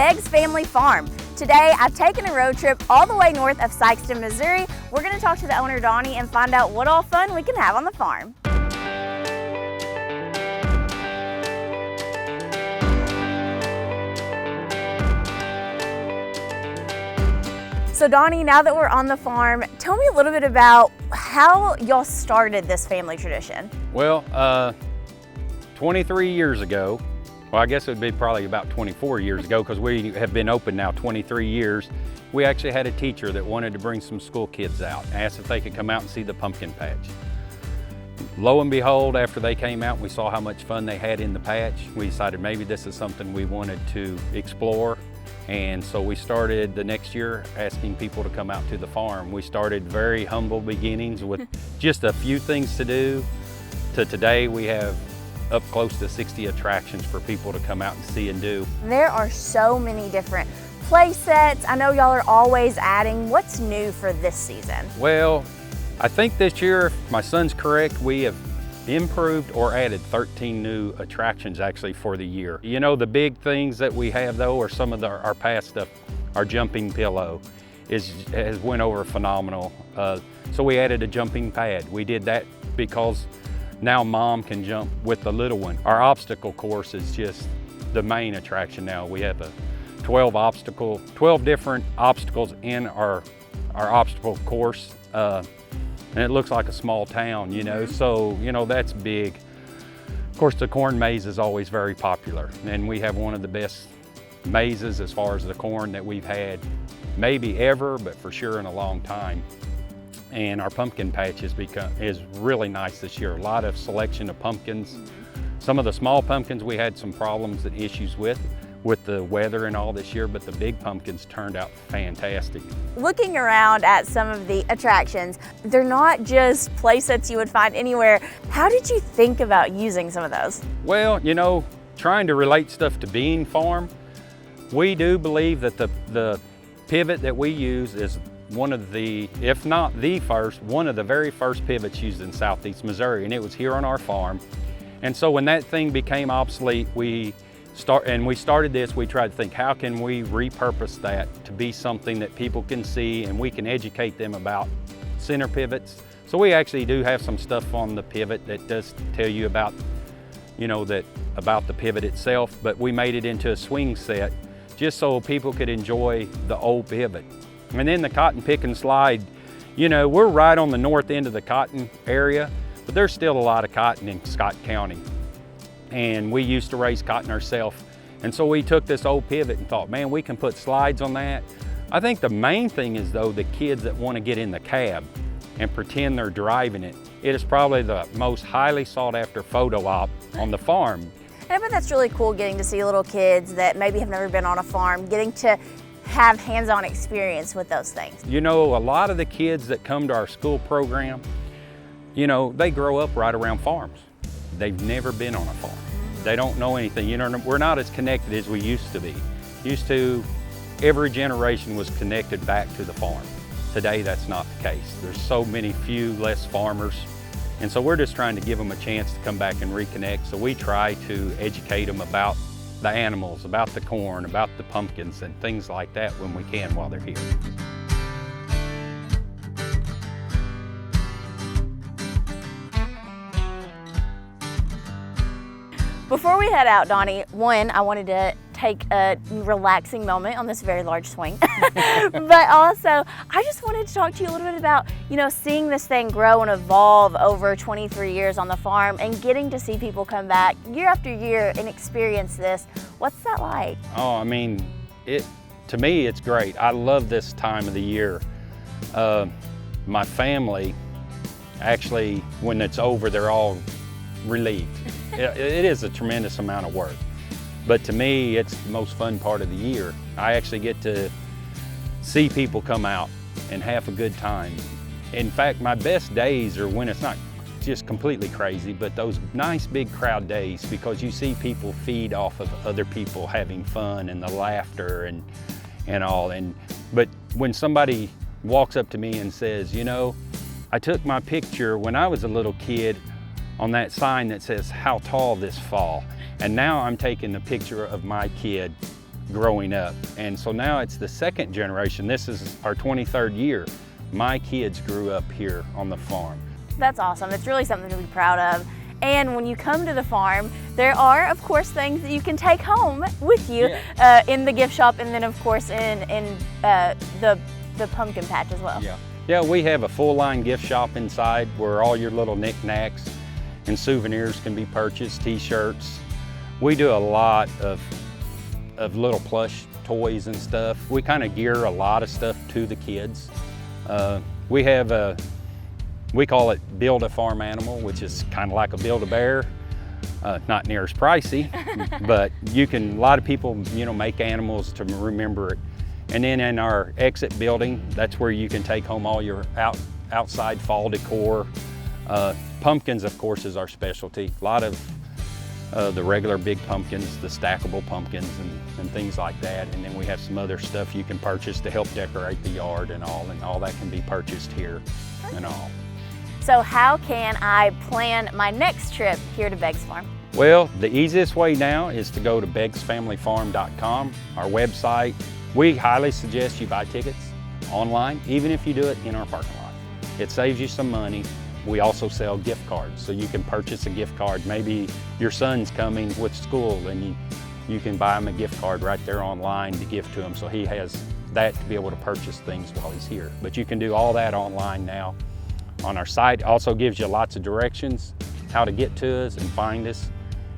Beggs Family Farm. Today, I've taken a road trip all the way north of Sikeston, Missouri. We're going to talk to the owner, Donnie, and find out what all fun we can have on the farm. So Donnie, now that we're on the farm, tell me a little bit about how y'all started this family tradition. Well, 23 years ago, well, I guess it would be probably about 24 years ago because we have been open now 23 years. We actually had a teacher that wanted to bring some school kids out, asked if they could come out and see the pumpkin patch. Lo and behold, after they came out, we saw how much fun they had in the patch. We decided maybe this is something we wanted to explore. And so we started the next year asking people to come out to the farm. We started very humble beginnings with just a few things to do, to today we have up close to 60 attractions for people to come out and see and do. There are so many different play sets. I know y'all are always adding. What's new for this season? Well, I think this year, if my son's correct, we have improved or added 13 new attractions actually for the year. You know, the big things that we have though are some of our past stuff. Our jumping pillow has went over phenomenal. So we added a jumping pad. We did that because now mom can jump with the little one. Our obstacle course is just the main attraction now. We have a 12 different obstacles in our obstacle course. And it looks like a small town, you know, so, you know, that's big. Of course, the corn maze is always very popular, and we have one of the best mazes as far as the corn that we've had, maybe ever, but for sure in a long time. And our pumpkin patch is really nice this year. A lot of selection of pumpkins. Some of the small pumpkins we had some problems and issues with the weather and all this year, but the big pumpkins turned out fantastic. Looking around at some of the attractions, they're not just play sets you would find anywhere. How did you think about using some of those? Well, you know, trying to relate stuff to Bean Farm, we do believe that the pivot that we use is one of the, if not the first, one of the very first pivots used in Southeast Missouri, and it was here on our farm. And so when that thing became obsolete, we started this, we tried to think, how can we repurpose that to be something that people can see and we can educate them about center pivots. So we actually do have some stuff on the pivot that does tell you about, you know, about the pivot itself, but we made it into a swing set just so people could enjoy the old pivot. And then the cotton pick and slide, you know, we're right on the north end of the cotton area, but there's still a lot of cotton in Scott County. And we used to raise cotton ourselves. And so we took this old pivot and thought, man, we can put slides on that. I think the main thing is though, the kids that want to get in the cab and pretend they're driving it. It is probably the most highly sought after photo op on the farm. And I bet that's really cool getting to see little kids that maybe have never been on a farm, getting to have hands-on experience with those things. You know, a lot of the kids that come to our school program, you know, they grow up right around farms. They've never been on a farm. They don't know anything. You know, we're not as connected as we used to be. Every generation was connected back to the farm. Today, that's not the case. There's so few less farmers. And so we're just trying to give them a chance to come back and reconnect. So we try to educate them about the animals, about the corn, about the pumpkins and things like that when we can while they're here. Before we head out, Donnie, I wanted to take a relaxing moment on this very large swing. But also, I just wanted to talk to you a little bit about, you know, seeing this thing grow and evolve over 23 years on the farm and getting to see people come back year after year and experience this. What's that like? Oh, I mean, to me, it's great. I love this time of the year. My family, actually, when it's over, they're all relieved. It is a tremendous amount of work, but to me, it's the most fun part of the year. I actually get to see people come out and have a good time. In fact, my best days are when it's not just completely crazy, but those nice big crowd days, because you see people feed off of other people having fun and the laughter and all. But when somebody walks up to me and says, you know, I took my picture when I was a little kid on that sign that says, how tall this fall. And now I'm taking a picture of my kid growing up. And so now it's the second generation. This is our 23rd year. My kids grew up here on the farm. That's awesome. It's really something to be proud of. And when you come to the farm, there are, of course, things that you can take home with you in the gift shop, and then, of course, in the pumpkin patch as well. Yeah, we have a full-line gift shop inside where all your little knickknacks and souvenirs can be purchased, t-shirts. We do a lot of little plush toys and stuff. We kind of gear a lot of stuff to the kids. We have we call it Build a Farm Animal, which is kind of like a Build-A-Bear. Not near as pricey, but a lot of people, make animals to remember it. And then in our exit building, that's where you can take home all your outside fall decor. Pumpkins, of course, is our specialty. A lot of the regular big pumpkins, the stackable pumpkins and things like that. And then we have some other stuff you can purchase to help decorate the yard and all that can be purchased here and all. So how can I plan my next trip here to Beggs Farm? Well, the easiest way now is to go to beggsfamilyfarm.com, our website. We highly suggest you buy tickets online, even if you do it in our parking lot. It saves you some money. We also sell gift cards, so you can purchase a gift card. Maybe your son's coming with school and you can buy him a gift card right there online to give to him, so he has that to be able to purchase things while he's here. But you can do all that online now on our site. It also gives you lots of directions, how to get to us and find us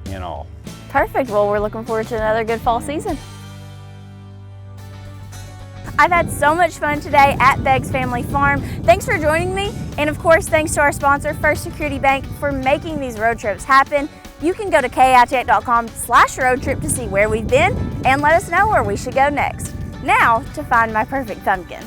and all. Perfect. Well, we're looking forward to another good fall season. I've had so much fun today at Beggs Family Farm. Thanks for joining me. And of course, thanks to our sponsor, First Security Bank, for making these road trips happen. You can go to kitech.com/road trip to see where we've been and let us know where we should go next. Now to find my perfect pumpkin.